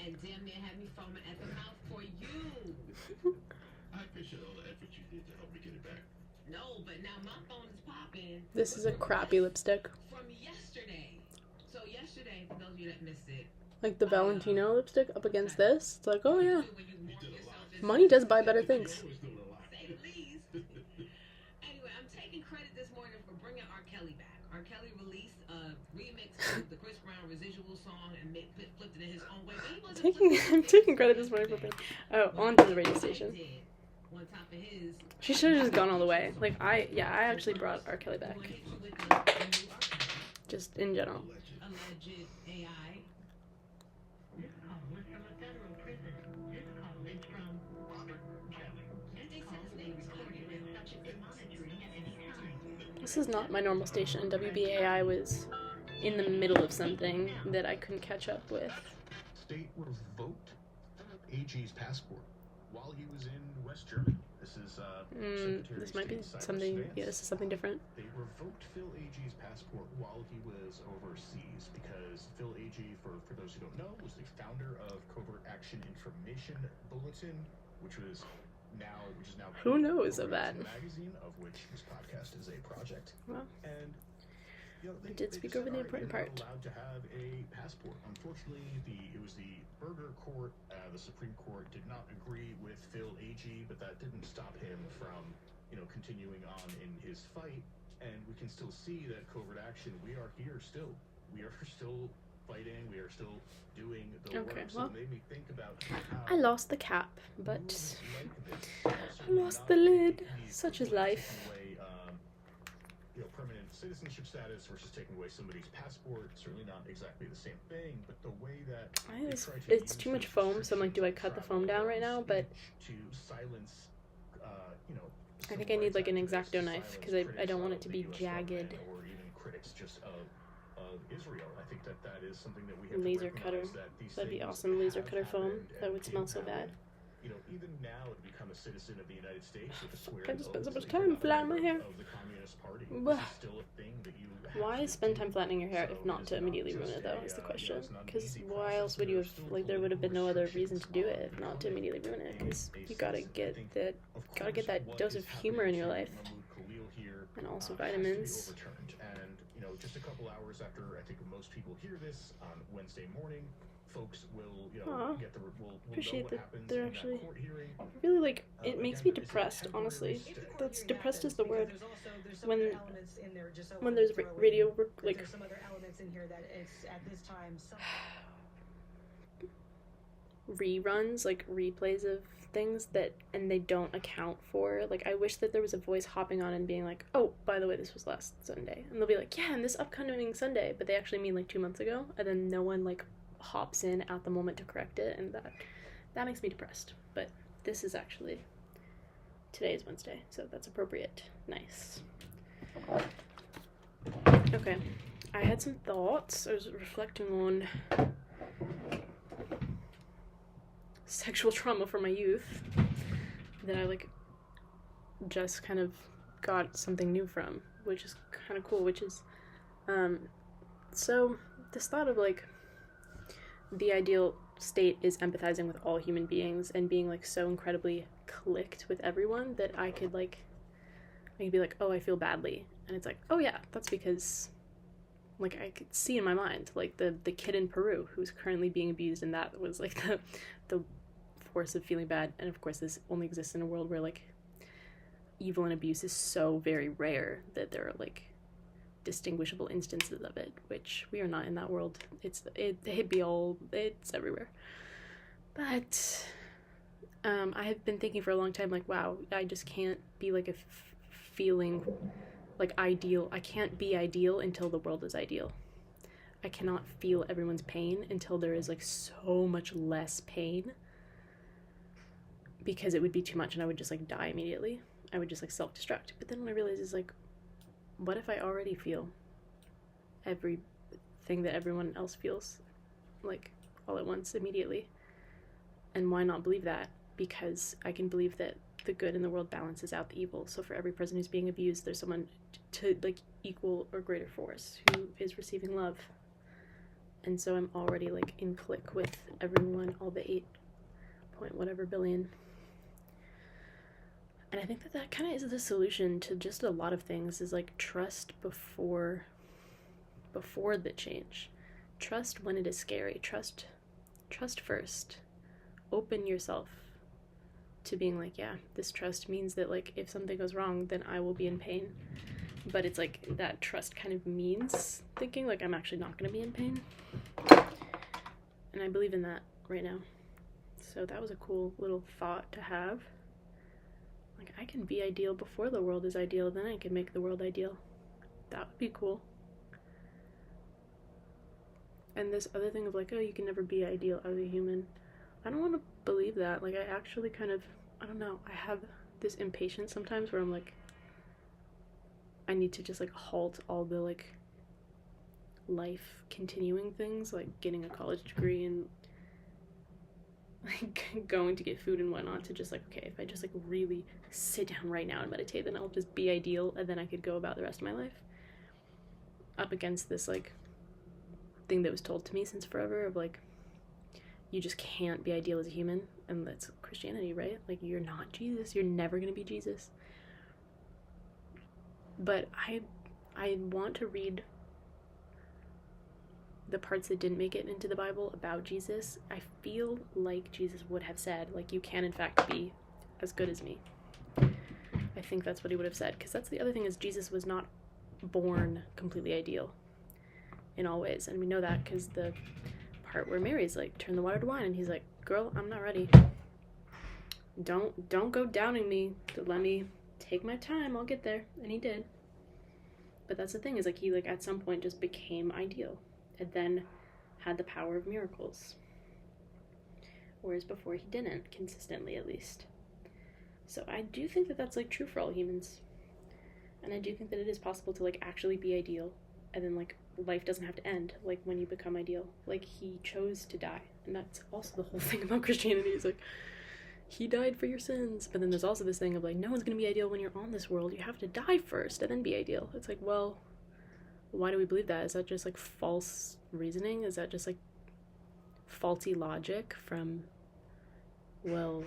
and damn near had me foaming at the mouth for you. I appreciate all the effort you did to help me get it back. No, but now my phone is popping. This is a crappy lipstick. From yesterday. So yesterday, for those of you that missed it. Like the Valentino lipstick up against this. It's like, oh yeah. You did a lot. Money does buy better things. Say the least. Anyway, I'm taking credit this morning for bringing R. Kelly back. R. Kelly released a remix of the Chris Brown residual song and flipped it in his own way. But he wasn't I'm taking credit this morning for being... Oh, onto the radio station. On top of his, She should have just gone all the way. Like, I actually brought R. Kelly back. Just in general. Alleged AI. This is not my normal station. WBAI was in the middle of something that I couldn't catch up with. State revoked AG's passport while he was in West Germany. This is This might be something. Yeah, this is something different. They revoked Phil Ag's passport while he was overseas because Phil Ag, for those who don't know, was the founder of Covert Action Information Bulletin, which is now Who knows of that? magazine, of which this podcast is a project. Well, And I did speak over the important part. You're not allowed to have a passport. Unfortunately, it was the Burger Court, the Supreme Court did not agree with Phil Ag, but that didn't stop him from, continuing on in his fight. And we can still see that Covert Action. We are here still. We are still fighting. We are still doing the work. So well, it made me think about I lost the cap, but I lost the lid. Such is life. Permanent citizenship status versus taking away somebody's passport, certainly not exactly the same thing, but the way that it's too much foam, so I'm like, do I cut the foam down right now? But to silence, I think I need like an X-Acto knife because I don't want it to be jagged. Or even critics just of Israel. I think that is something that we have Laser to cutter. That'd be awesome. Laser cutter foam. That would smell so bad. Even now to become a citizen of the United States with a swear I just spent so much time flattening my hair. of the Communist Party. This is still a thing that you have Why to spend do. time flattening your hair if not to immediately ruin it, though, is the question. Because why else would you have, like, there would have been no other reason to do it if not to immediately ruin it, because you gotta get that dose of humor in your life, and also vitamins. And, just a couple hours after, I think most people hear this, on Wednesday morning, folks will, get the, will Appreciate know what that happens they're in actually that court hearing. really, like, it makes me depressed, honestly. That's depressed is the word. When there's radio work, like, there's some other elements in here that it's at this time reruns, like replays of things and they don't account for, like, I wish that there was a voice hopping on and being like, oh, by the way, this was last Sunday, and they'll be like, yeah, and this upcoming Sunday, but they actually mean like 2 months ago, and then no one like hops in at the moment to correct it, and that makes me depressed. But this is actually, today is Wednesday, so that's appropriate. Nice. Okay, I had some thoughts. I was reflecting on sexual trauma from my youth that I like just kind of got something new from, which is kind of cool, which is so this thought of like the ideal state is empathizing with all human beings and being like so incredibly clicked with everyone that I could be like, oh, I feel badly, and it's like, oh yeah, that's because like I could see in my mind like the kid in Peru who's currently being abused, and that was like the force of feeling bad. And of course this only exists in a world where like evil and abuse is so very rare that there are like distinguishable instances of it, which we are not in that world. It's everywhere. But I have been thinking for a long time, like, wow, I just can't be like feeling like ideal. I can't be ideal until the world is ideal. I cannot feel everyone's pain until there is like so much less pain, because it would be too much and I would just like die immediately. I would just like self-destruct. But then when I realized is like, what if I already feel everything that everyone else feels, like all at once immediately? And why not believe that? Because I can believe that the good in the world balances out the evil. So for every person who's being abused, there's someone to like equal or greater force who is receiving love. And so I'm already like in click with everyone, all the 8 point whatever billion. And I think that that kind of is the solution to just a lot of things, is like trust before the change. Trust when it is scary. Trust first. Open yourself to being like, yeah, this trust means that like if something goes wrong, then I will be in pain. But it's like that trust kind of means thinking like I'm actually not going to be in pain. And I believe in that right now. So that was a cool little thought to have. Like, I can be ideal before the world is ideal, then I can make the world ideal. That would be cool. And this other thing of like, oh, you can never be ideal as a human. I don't want to believe that. Like, I actually kind of, I don't know, I have this impatience sometimes where I'm like, I need to just like halt all the like life continuing things, like getting a college degree and like going to get food and whatnot, to just like, okay, if I just like really sit down right now and meditate, then I'll just be ideal, and then I could go about the rest of my life. Up against this like thing that was told to me since forever of like, you just can't be ideal as a human, and that's Christianity, right? Like, you're not Jesus, you're never gonna be Jesus. But I want to read the parts that didn't make it into the Bible about Jesus. I feel like Jesus would have said, like, you can in fact be as good as me. I think that's what he would have said, because that's the other thing, is Jesus was not born completely ideal in all ways, and we know that because the part where Mary's like, turn the water to wine, and he's like, girl, I'm not ready. Don't go downing me. Let me take my time, I'll get there. And he did. But that's the thing, is like, he like at some point just became ideal and then had the power of miracles, whereas before he didn't, consistently at least. So I do think that that's like true for all humans, and I do think that it is possible to like actually be ideal, and then like life doesn't have to end like when you become ideal. Like, he chose to die, and that's also the whole thing about Christianity, is like, he died for your sins. But then there's also this thing of like, no one's gonna be ideal when you're on this world, you have to die first and then be ideal. It's like, well, why do we believe that? Is that just like false reasoning? Is that just like faulty logic from, well,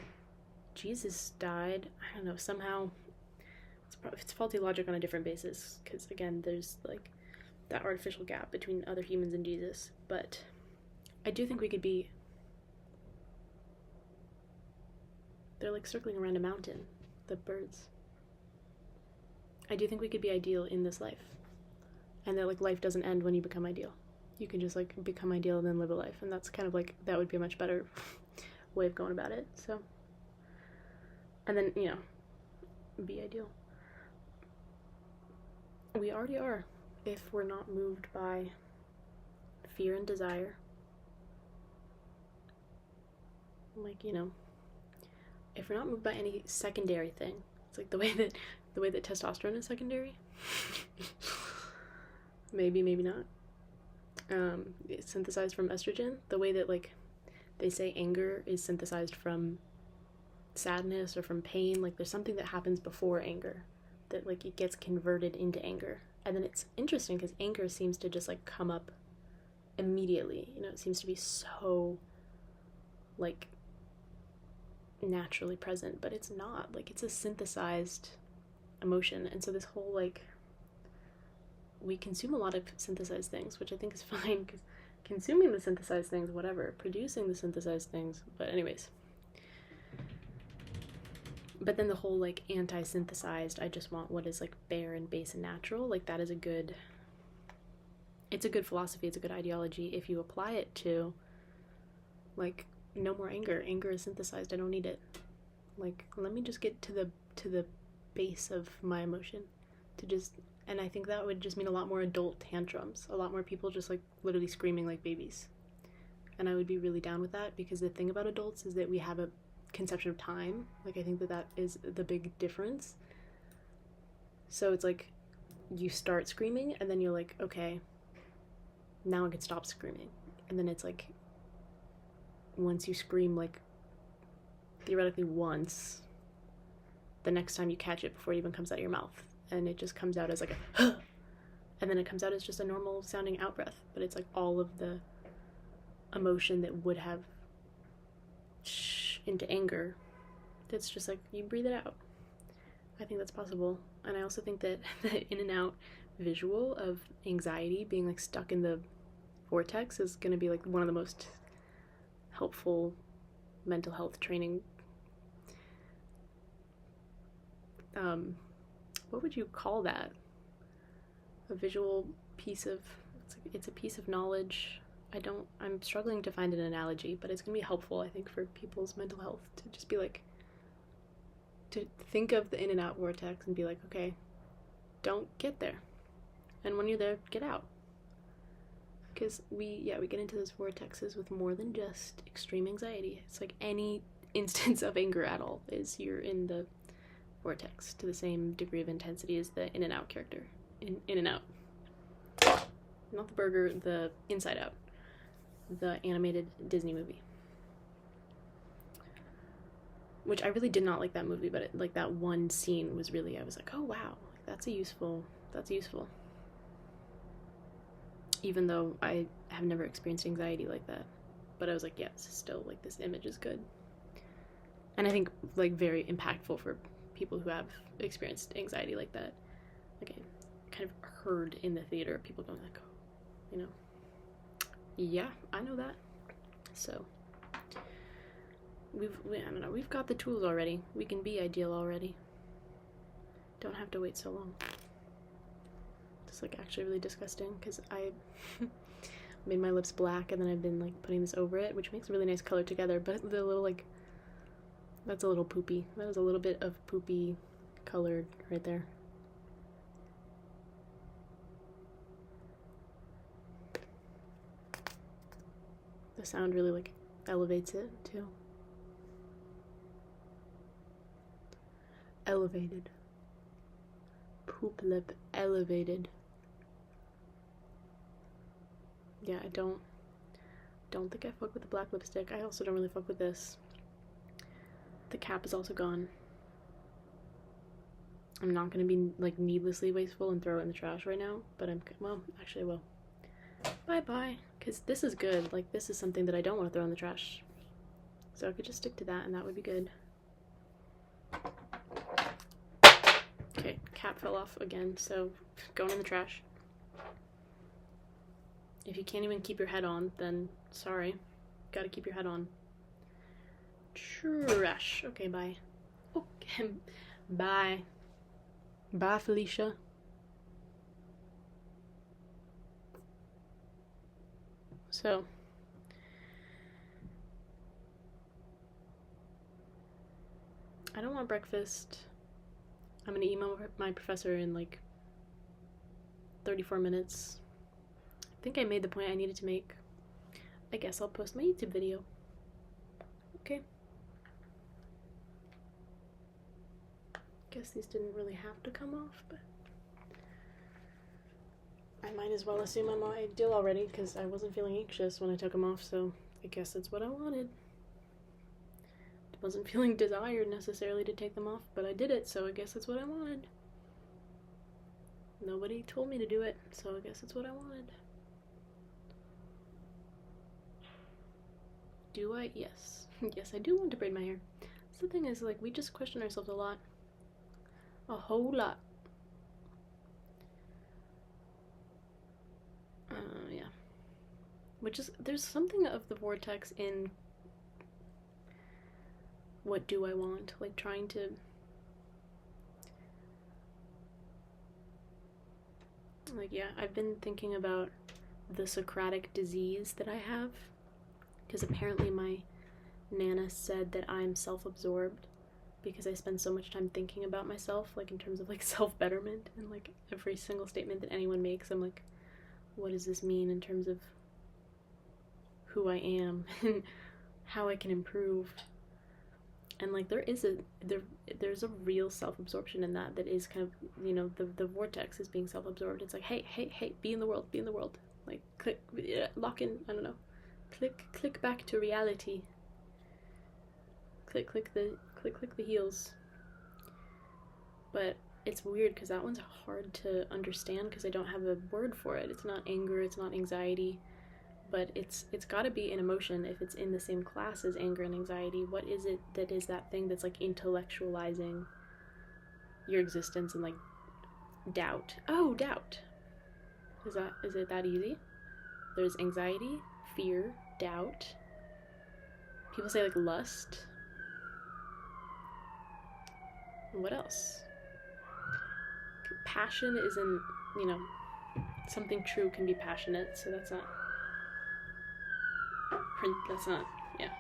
Jesus died? I don't know, somehow it's faulty logic on a different basis, because again, there's like that artificial gap between other humans and Jesus. But I do think we could be, they're like circling around a mountain, the birds. I do think we could be ideal in this life, and that like life doesn't end when you become ideal. You can just like become ideal and then live a life, and that's kind of like, that would be a much better way of going about it. So, and then, you know, be ideal. We already are, if we're not moved by fear and desire. Like, you know, if we're not moved by any secondary thing, it's like the way that testosterone is secondary. maybe not. It's synthesized from estrogen. The way that like they say anger is synthesized from sadness or from pain. Like, there's something that happens before anger that like it gets converted into anger. And then it's interesting because anger seems to just like come up immediately. You know, it seems to be so like naturally present, but it's not. Like, it's a synthesized emotion. And so this whole like, we consume a lot of synthesized things, which I think is fine, because consuming the synthesized things, whatever, producing the synthesized things, but anyways. But then the whole like anti-synthesized, I just want what is like bare and base and natural, like that is it's a good philosophy, it's a good ideology if you apply it to like, no more anger. Anger is synthesized, I don't need it. Like, let me just get to the base of my emotion, to just, and I think that would just mean a lot more adult tantrums, a lot more people just like literally screaming like babies. And I would be really down with that, because the thing about adults is that we have a conception of time. Like, I think that is the big difference. So it's like, you start screaming and then you're like, okay, now I can stop screaming. And then it's like, once you scream like theoretically once, the next time you catch it before it even comes out of your mouth, and it just comes out as like a and then it comes out as just a normal sounding out breath, but it's like all of the emotion that would have into anger. That's just like, you breathe it out. I think that's possible. And I also think that the in and out visual of anxiety being like stuck in the vortex is going to be like one of the most helpful mental health training. What would you call that? A visual piece of, it's a piece of knowledge. I'm struggling to find an analogy, but it's going to be helpful, I think, for people's mental health to just be like, to think of the in and out vortex and be like, okay, don't get there. And when you're there, get out. Because we get into those vortexes with more than just extreme anxiety. It's like any instance of anger at all is you're in the vortex to the same degree of intensity as the in and out character. In and out. Not the burger, the Inside Out. The animated Disney movie. Which I really did not like that movie, but like that one scene was really, I was like, oh wow, that's useful. Even though I have never experienced anxiety like that. But I was like, yes, still, like, this image is good. And I think, like, very impactful for people who have experienced anxiety like that. Like, I kind of heard in the theater people going like, oh, you know, yeah, I know that. So, we've got the tools already. We can be ideal already. Don't have to wait so long. It's like actually really disgusting because I made my lips black and then I've been like putting this over it, which makes a really nice color together, but the little like, that's a little poopy. That was a little bit of poopy colored right there. The sound really like elevates it too. Elevated. Poop lip elevated. Yeah, I don't think I fuck with the black lipstick. I also don't really fuck with this. The cap is also gone. I'm not gonna be like needlessly wasteful and throw it in the trash right now, but well, actually I will. Bye-bye, because this is good. Like, this is something that I don't want to throw in the trash. So I could just stick to that and that would be good. Okay, cap fell off again, so going in the trash. If you can't even keep your head on, then sorry. Gotta keep your head on. Trash. Okay, bye. Okay, bye. Bye, Felicia. So, I don't want breakfast. I'm gonna email my professor in like 34 minutes. I think I made the point I needed to make. I guess I'll post my YouTube video. Okay. Guess these didn't really have to come off, but I might as well assume I'm ideal already because I wasn't feeling anxious when I took them off, so I guess that's what I wanted. I wasn't feeling desired necessarily to take them off, but I did it, so I guess that's what I wanted. Nobody told me to do it, so I guess it's what I wanted. Do I? Yes. Yes, I do want to braid my hair. So the thing is, like, we just question ourselves a lot. A whole lot. Yeah. Which is, there's something of the vortex in what do I want? Like, trying to... Like, yeah, I've been thinking about the Socratic disease that I have. Because apparently my Nana said that I'm self-absorbed because I spend so much time thinking about myself, like in terms of like self-betterment, and like every single statement that anyone makes, I'm like, what does this mean in terms of who I am and how I can improve? And like there's a real self-absorption in that is kind of, you know, the vortex is being self-absorbed. It's like, hey, be in the world. Like, click, lock in, I don't know. Click back to reality. Click the heels. But it's weird because that one's hard to understand because I don't have a word for it. It's not anger, it's not anxiety, but it's got to be an emotion if it's in the same class as anger and anxiety. What is it that is that thing that's like intellectualizing your existence and like doubt? Oh, doubt. Is it that easy? There's anxiety, fear, doubt. People say like lust. What else? Passion isn't, something true can be passionate, so that's not, yeah,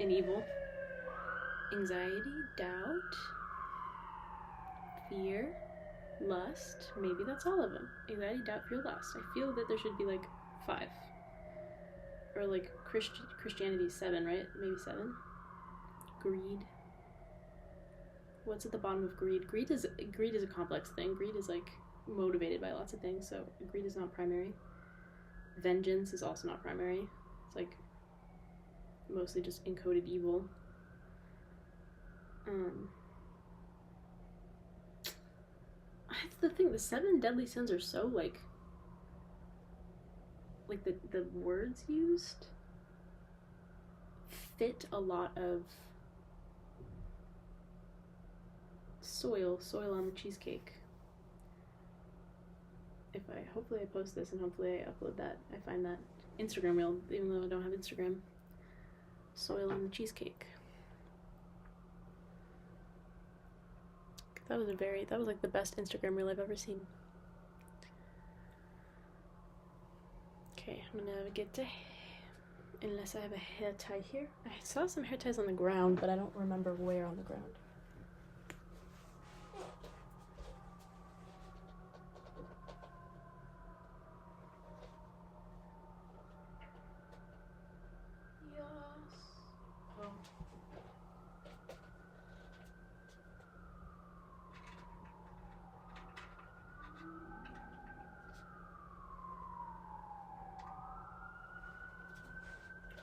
an evil. Anxiety, doubt, fear, lust, maybe that's all of them. Anxiety, doubt, fear, lust. I feel that there should be like 5. Or like Christianity 7, right? Maybe 7. Greed. What's at the bottom of greed? Greed is a complex thing. Greed is like motivated by lots of things, so greed is not primary. Vengeance is also not primary. It's like mostly just encoded evil. That's the thing. The 7 deadly sins are so like the words used fit a lot of soil on the cheesecake. Hopefully I post this and hopefully I upload that. I find that Instagram reel, even though I don't have Instagram. Soil on the cheesecake. That was like the best Instagram reel I've ever seen. Okay, I'm gonna get to, unless I have a hair tie here. I saw some hair ties on the ground, but I don't remember where on the ground.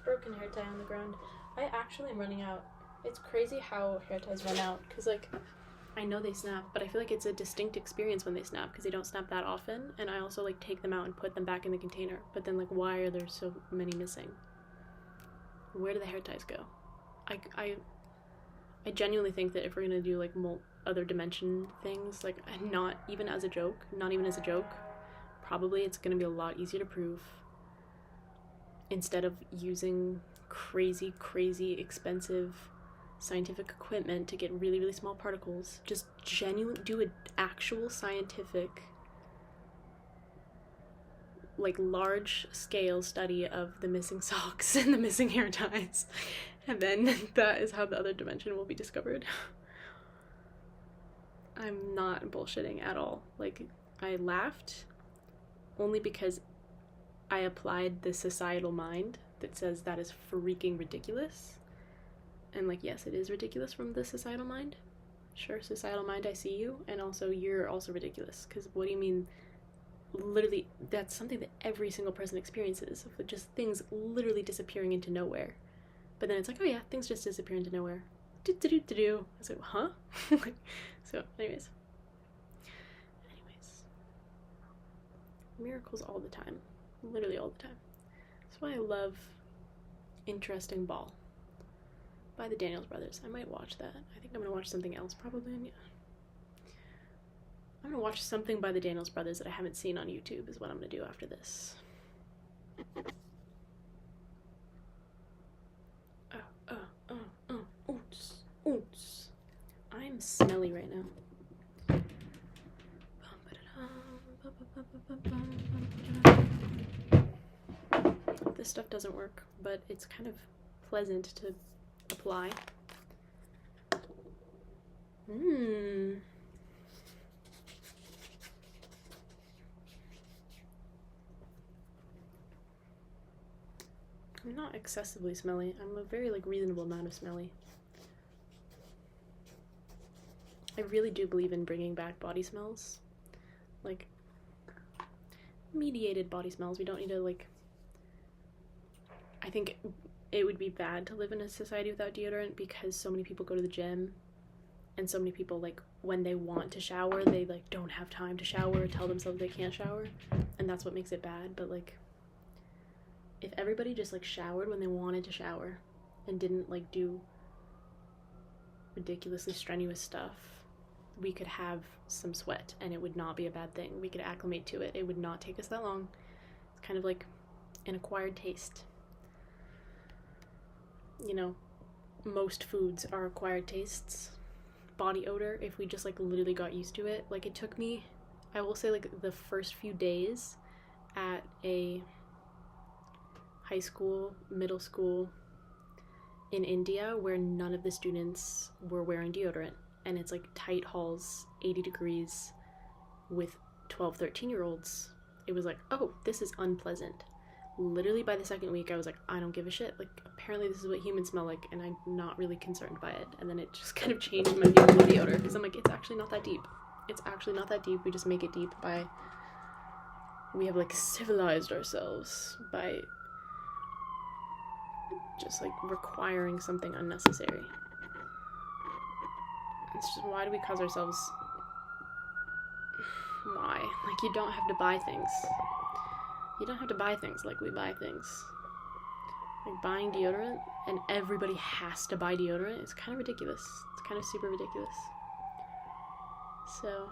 Broken hair tie on the ground. I actually am running out. It's crazy how hair ties run out, because like I know they snap, but I feel like it's a distinct experience when they snap because they don't snap that often, and I also like take them out and put them back in the container, but then like why are there so many missing? Where do the hair ties go? I genuinely think that if we're gonna do like other dimension things, like not even as a joke, probably it's gonna be a lot easier to prove. Instead of using crazy expensive scientific equipment to get really, really small particles, just do an actual scientific, like large scale study of the missing socks and the missing hair ties. And then that is how the other dimension will be discovered. I'm not bullshitting at all. Like, I laughed only because I applied the societal mind that says that is freaking ridiculous. And like, yes, it is ridiculous from the societal mind. Sure, societal mind, I see you. And also, you're also ridiculous. Because what do you mean? Literally, that's something that every single person experiences. Of just things literally disappearing into nowhere. But then it's like, oh yeah, things just disappear into nowhere. Do. I was like, huh? So, anyways. Miracles all the time. Literally all the time. That's why I love Interesting Ball by the Daniels brothers. I might watch that. I think I'm gonna watch something else probably. Yeah. I'm gonna watch something by the Daniels brothers that I haven't seen on YouTube is what I'm gonna do after this. Oots. I'm smelly right now. This stuff doesn't work, but it's kind of pleasant to apply. I'm not excessively smelly. I'm a very reasonable amount of smelly. I really do believe in bringing back body smells. Like, mediated body smells. We don't need to, I think it would be bad to live in a society without deodorant because so many people go to the gym and so many people, when they want to shower, they, don't have time to shower, tell themselves they can't shower, and that's what makes it bad. But, if everybody just like showered when they wanted to shower and didn't like do ridiculously strenuous stuff, we could have some sweat and it would not be a bad thing. We could acclimate to it. It would not take us that long. It's kind of like an acquired taste. You know, most foods are acquired tastes. Body odor, if we just like literally got used to it. Like it took me, I will say, like the first few days at a high school, middle school in India where none of the students were wearing deodorant, and it's like tight halls, 80 degrees with 12, 13-year-olds. It was like, oh, this is unpleasant. Literally by the second week I was like, I don't give a shit. Like apparently this is what humans smell like and I'm not really concerned by it. And then it just kind of changed my view of body odor, because I'm like, it's actually not that deep. It's actually not that deep. We just make it deep by, we have like civilized ourselves by just like requiring something unnecessary. It's just, why do we cause ourselves, why? Like you don't have to buy things. You don't have to buy things like we buy things. Like buying deodorant and everybody has to buy deodorant is kind of ridiculous. It's kind of super ridiculous. So,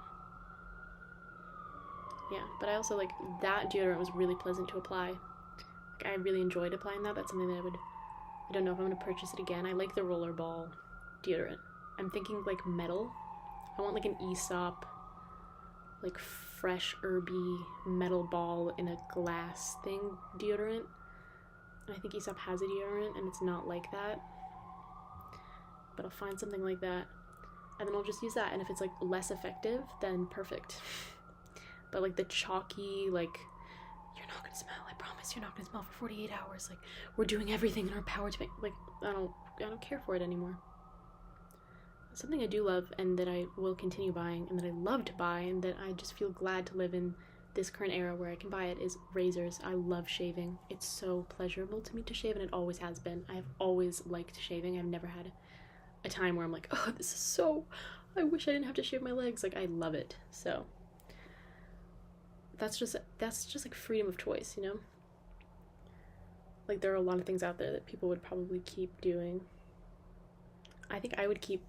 yeah, but I also like that deodorant was really pleasant to apply. Like I really enjoyed applying that. That's something that I don't know if I'm going to purchase it again. I like the rollerball deodorant. I'm thinking like metal. I want like an Aesop, like fresh herby metal ball in a glass thing deodorant. And I think Aesop has a deodorant and it's not like that. But I'll find something like that. And then I'll just use that. And if it's like less effective, then perfect. But like the chalky, like, you're not gonna smell, I promise you're not gonna smell for 48 hours. Like, we're doing everything in our power to make, like, I don't care for it anymore. Something I do love and that I will continue buying and that I love to buy and that I just feel glad to live in this current era where I can buy it is razors. I love shaving. It's so pleasurable to me to shave, and it always has been. I have always liked shaving. I've never had a time where I'm like, oh, this is so, I wish I didn't have to shave my legs. Like, I love it. So that's just like freedom of choice, you know? Like, there are a lot of things out there that people would probably keep doing. I think I would keep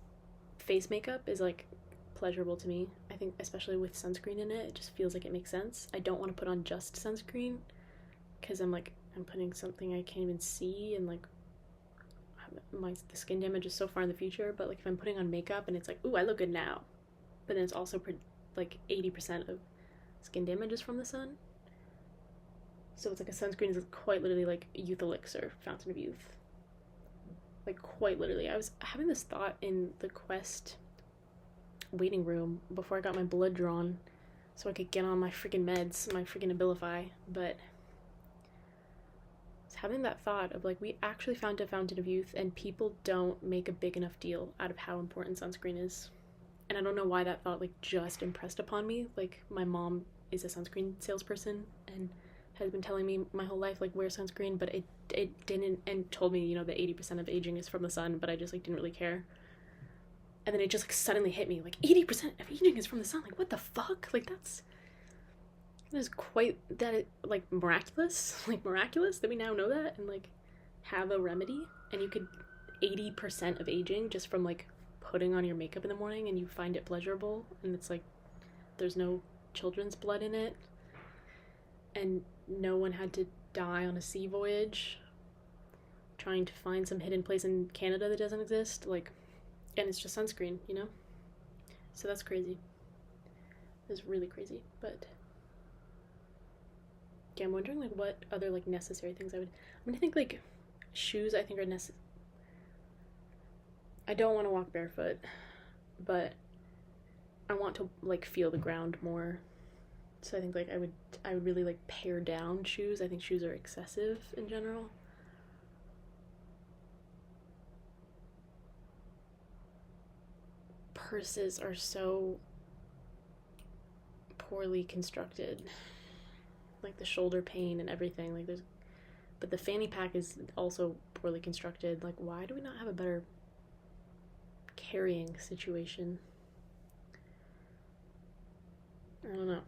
face makeup is like pleasurable to me. I think especially with sunscreen in it, it just feels like it makes sense. I don't want to put on just sunscreen because I'm putting something I can't even see, and like the skin damage is so far in the future. But like if I'm putting on makeup and it's like, ooh, I look good now, but then it's also like 80% of skin damage is from the sun. So it's like a sunscreen is quite literally like youth elixir, fountain of youth. Like, quite literally. I was having this thought in the Quest waiting room before I got my blood drawn so I could get on my freaking meds, my freaking Abilify, but I was having that thought of, like, we actually found a fountain of youth and people don't make a big enough deal out of how important sunscreen is. And I don't know why that thought, like, just impressed upon me. Like, my mom is a sunscreen salesperson and has been telling me my whole life, like, wear sunscreen, but it didn't, and told me, you know, that 80% of aging is from the sun, but I just, like, didn't really care. And then it just, like, suddenly hit me, like, 80% of aging is from the sun. Like, what the fuck? Like, that is quite, like, miraculous. Like, miraculous that we now know that and, like, have a remedy. And you could, 80% of aging just from, like, putting on your makeup in the morning and you find it pleasurable. And it's, like, there's no children's blood in it. And no one had to die on a sea voyage trying to find some hidden place in Canada that doesn't exist. Like, and it's just sunscreen, you know? So that's crazy. It's really crazy. But yeah, I'm wondering, like, what other, like, necessary things I'm gonna think, like, shoes I think are necessary. I don't want to walk barefoot, but I want to, like, feel the ground more. So I think, like, I would really, like, pare down shoes. I think shoes are excessive in general. Purses are so poorly constructed. Like, the shoulder pain and everything. Like, but the fanny pack is also poorly constructed. Like, why do we not have a better carrying situation? I don't know.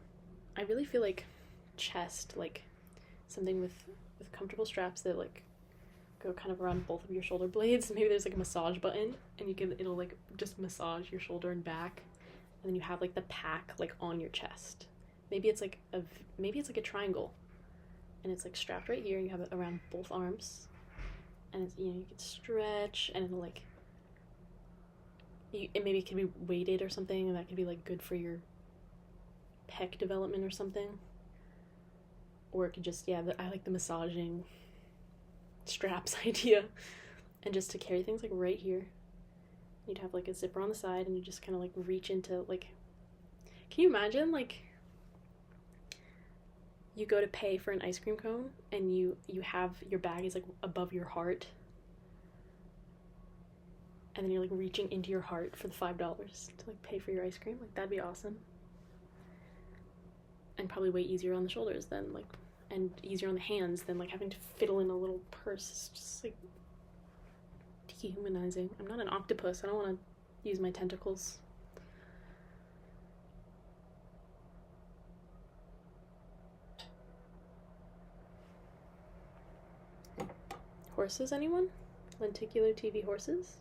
I really feel like chest, like something with with comfortable straps that like go kind of around both of your shoulder blades. Maybe there's like a massage button, and it'll like just massage your shoulder and back, and then you have like the pack like on your chest. Maybe it's like a triangle, and it's like strapped right here, and you have it around both arms, and it's, you can stretch, and it'll like maybe it could be weighted or something, and that could be like good for your pec development or something. Or it could just, I like the massaging straps idea. And just to carry things like right here, you'd have like a zipper on the side, and you just kind of like reach into like, can you imagine like you go to pay for an ice cream cone, and you have your bag is like above your heart, and then you're like reaching into your heart for the $5 to like pay for your ice cream? Like, that'd be awesome. And probably way easier on the shoulders than like, and easier on the hands than like having to fiddle in a little purse. It's just like dehumanizing. I'm not an octopus. I don't want to use my tentacles. Horses, anyone? Lenticular TV horses?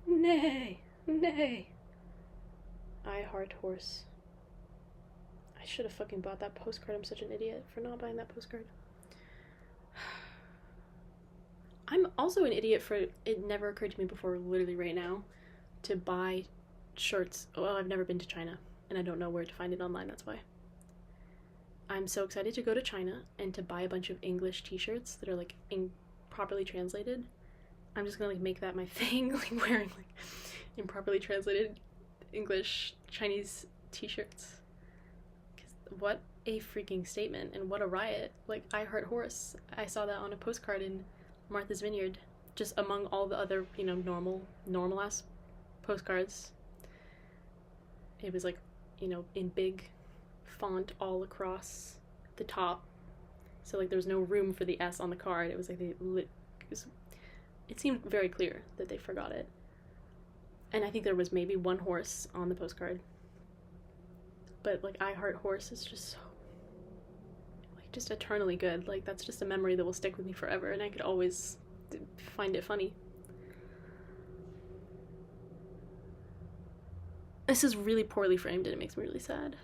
Nay, nay. I heart horse. I should have fucking bought that postcard. I'm such an idiot for not buying that postcard. I'm also an idiot for, it never occurred to me before, literally right now, to buy shirts. Well, I've never been to China, and I don't know where to find it online, that's why. I'm so excited to go to China and to buy a bunch of English t-shirts that are like improperly translated. I'm just gonna like make that my thing, like wearing like improperly translated English Chinese t-shirts. What a freaking statement, and what a riot. Like, I heart horse. I saw that on a postcard in Martha's Vineyard, just among all the other, normal ass postcards. It was like, in big font all across the top. So like there was no room for the S on the card. It was like it seemed very clear that they forgot it. And I think there was maybe one horse on the postcard. But like, I heart horse is just so, like, just eternally good. Like, that's just a memory that will stick with me forever, and I could always find it funny. This is really poorly framed, and it makes me really sad.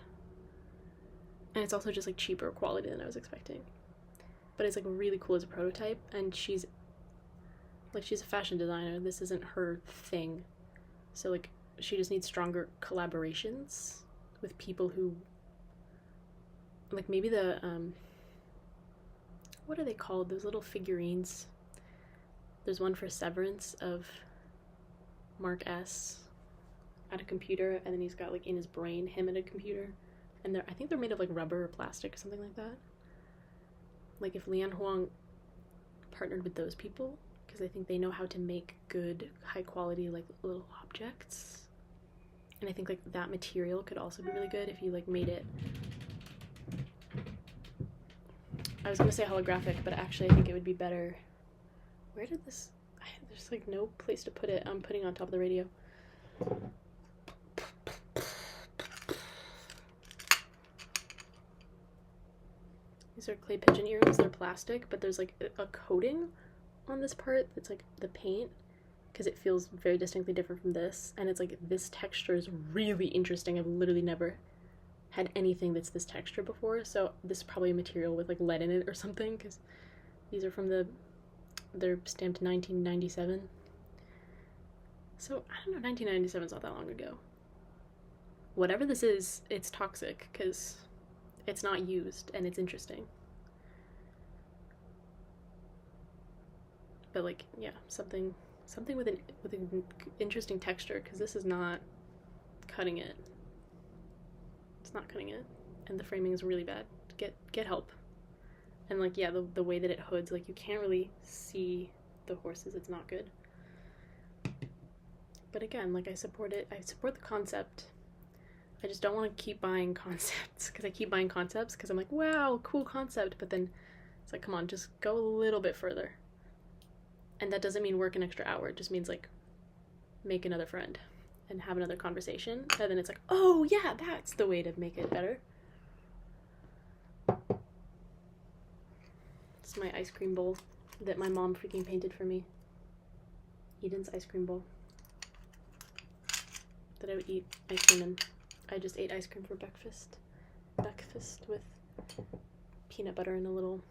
And it's also just like cheaper quality than I was expecting. But it's like really cool as a prototype, and she's a fashion designer. This isn't her thing. So like, she just needs stronger collaborations with people who, like, maybe the, what are they called? Those little figurines. There's one for Severance of Mark S. at a computer, and then he's got, like, in his brain, him at a computer. And I think they're made of, like, rubber or plastic or something like that. Like, if Lian Huang partnered with those people, because I think they know how to make good, high-quality, like, little objects. And I think, like, that material could also be really good if you, like, made it... I was gonna say holographic, but actually I think it would be better... Where did this... There's, like, no place to put it. I'm putting it on top of the radio. These are clay pigeon earrings. They're plastic, but there's, like, a coating on this part that's, like, the paint, because it feels very distinctly different from this, and it's like, this texture is really interesting. I've literally never had anything that's this texture before, so this is probably a material with like lead in it or something, because these are from they're stamped 1997, so I don't know, 1997 is not that long ago. Whatever this is, it's toxic, because it's not used, and it's interesting. But like, yeah, something with an interesting texture, because this is not cutting it. It's not cutting it, and the framing is really bad. Get help. And like, yeah, the way that it hoods, like, you can't really see the horses. It's not good. But again, like, I support it. I support the concept. I just don't want to keep buying concepts, because I keep buying concepts because I'm like, wow, cool concept, but then it's like, come on, just go a little bit further. And that doesn't mean work an extra hour. It just means, like, make another friend and have another conversation. And then it's like, oh, yeah, that's the way to make it better. It's my ice cream bowl that my mom freaking painted for me. Eden's ice cream bowl. That I would eat ice cream in. I just ate ice cream for breakfast. Breakfast with peanut butter in a little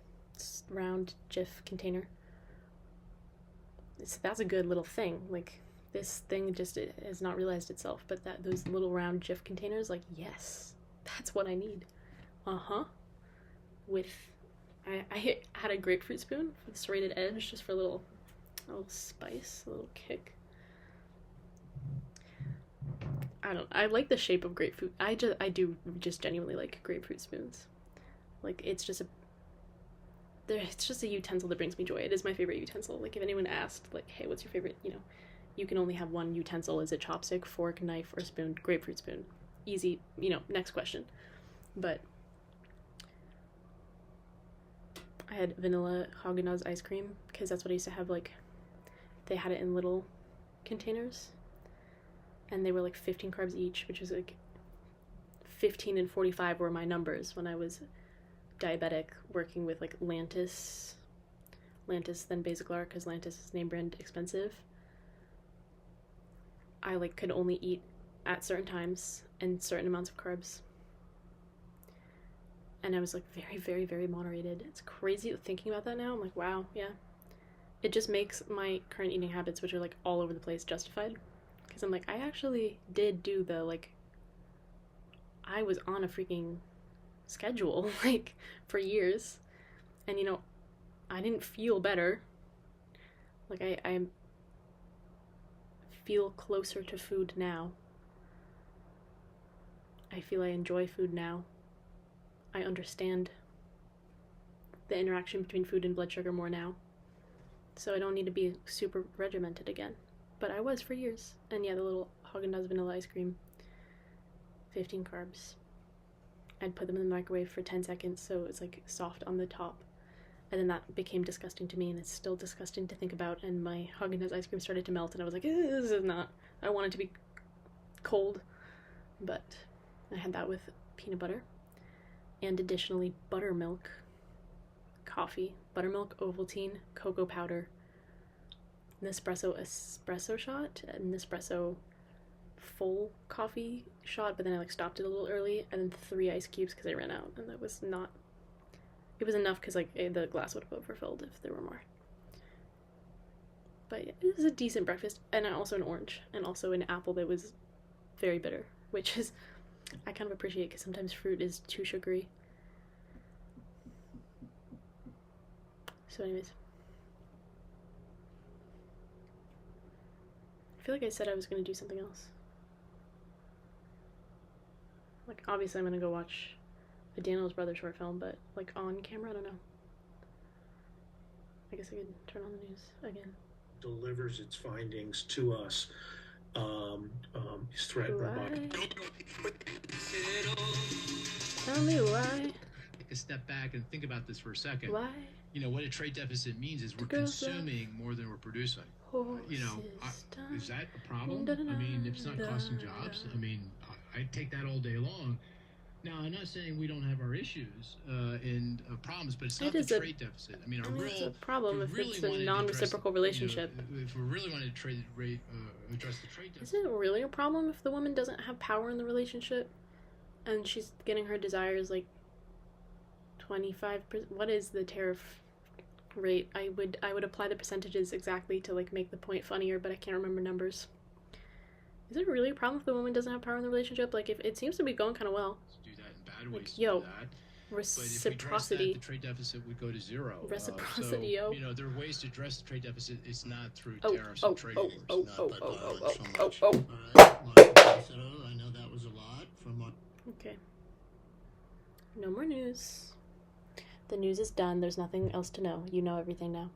round Jif container. That's a good little thing. Like, this thing just has not realized itself, but those little round Jif containers, like, yes, that's what I need. With, I had a grapefruit spoon with serrated edge just for a little spice, a little kick. I like the shape of grapefruit. I do just genuinely like grapefruit spoons. Like, it's just a utensil that brings me joy. It is my favorite utensil. Like, if anyone asked, like, hey, what's your favorite, you can only have one utensil. Is it chopstick, fork, knife, or spoon? Grapefruit spoon. Easy, next question. But I had vanilla Haagen-Dazs ice cream because that's what I used to have. Like, they had it in little containers, and they were like 15 carbs each, which was like 15 and 45 were my numbers when I was diabetic, working with like Lantus then Basaglar, because Lantus is name brand expensive. I like could only eat at certain times and certain amounts of carbs, and I was like very, very, very moderated. It's crazy thinking about that now. I'm like, wow, yeah, it just makes my current eating habits, which are like all over the place, justified, because I'm like, I actually did do the, like, I was on a freaking schedule like for years, and I didn't feel better. Like, I feel closer to food now. I feel I enjoy food now. I understand the interaction between food and blood sugar more now, so I don't need to be super regimented again, but I was for years. And yeah, the little Haagen-Dazs vanilla ice cream, 15 carbs. I'd put them in the microwave for 10 seconds so it's like soft on the top, and then that became disgusting to me, and it's still disgusting to think about, and my Haagen-Dazs ice cream started to melt, and I was like, this is not, I want it to be cold. But I had that with peanut butter, and additionally buttermilk, coffee, buttermilk, Ovaltine, cocoa powder, espresso shot, and Nespresso full coffee shot, but then I like stopped it a little early, and then 3 ice cubes because I ran out, and that was not, it was enough because like the glass would have overfilled if there were more. But yeah, it was a decent breakfast, and also an orange, and also an apple that was very bitter, which is, I kind of appreciate, because sometimes fruit is too sugary. So anyways, I feel like I said I was going to do something else. Like, obviously I'm going to go watch a Daniel's Brother short film, but like on camera, I don't know. I guess I could turn on the news again. Delivers its findings to us. Is threatened by. Tell me why. Take a step back and think about this for a second. Why? What a trade deficit means is we're consuming more than we're producing. Is that a problem? I mean, it's not costing jobs. I mean, I take that all day long. Now, I'm not saying we don't have our issues and problems, but it's not the trade deficit. I mean, it's a problem if it's a non-reciprocal relationship. If we really wanted to address the trade deficit. Is it really a problem if the woman doesn't have power in the relationship and she's getting her desires like 25%? What is the tariff rate? I would apply the percentages exactly to like make the point funnier, but I can't remember numbers. Is it really a problem if the woman doesn't have power in the relationship? Like, if it seems to be going kind of well. Do that in bad ways. Like, yo, do that. reciprocity. But if we address that, the trade deficit would go to zero. Reciprocity, so, there are ways to address the trade deficit. It's not through tariffs and trade wars. I know that was a lot from what. Okay. No more news. The news is done. There's nothing else to know. You know everything now.